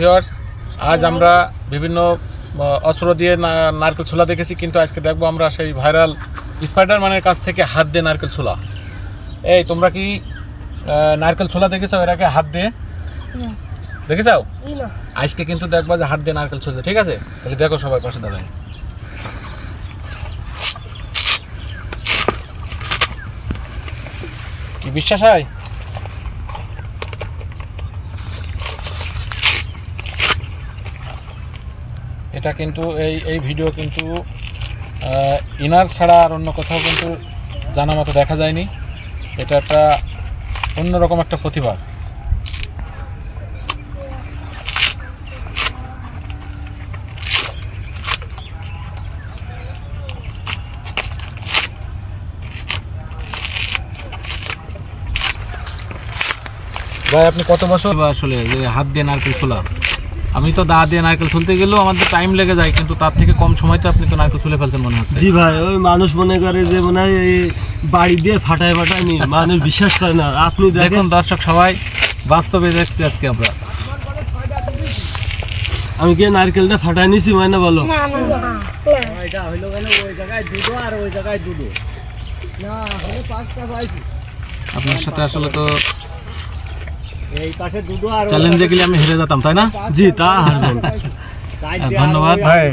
Viewers, আজ আমরা বিভিন্ন অস্ত্র দিয়ে নারকেল ছোলা দেখেছি, কিন্তু আজকে দেখবো আমরা সেই ভাইরাল স্পাইডারম্যানের কাছ থেকে হাত দিয়ে নারকেল ছোলা। এই তোমরা কি নারকেল ছোলা দেখেছো এর আগে হাত দিয়ে? দেখেছাও? আজকে কিন্তু দেখবা যে হাত দিয়ে নারকেল ছোলা, ঠিক আছে? তাহলে দেখো সবাই পাশে দাঁড়ায়। কি বিশ্বাস হয়? এটা কিন্তু এই ভিডিও কিন্তু ইনার ছাড়া আর অন্য কোথাও কিন্তু জানা মতো দেখা যায়নি। এটা একটা অন্যরকম একটা প্রতিভা। ভাই আপনি কত বছর আসলে যে হাত দিয়ে নারকেল ছোলা? আমি তো দা দিয়ে নারকেল ছুলতে গেলেও আমাদের টাইম লেগে যায়, কিন্তু তার থেকে কম সময়তে আপনি তো নারকেল ছুলে ফেলছেন মনে হচ্ছে। জি ভাই, ওই মানুষ মনে করে যে মনে হয় এই বাড়ি দিয়ে ফাটায় নি, মানুষ বিশ্বাস করে না। আপনি দেখুন দর্শক সবাই, বাস্তবে দেখছি আজকে আমরা। আমি কি নারকেলটা ফাটায় নিছি মানে বলো? আপনার সাথে আসলে তো চ্যালেঞ্জে গেলে আমি হেরে যেতাম, তাই না? জি, তা হারবেন। ধন্যবাদ ভাই।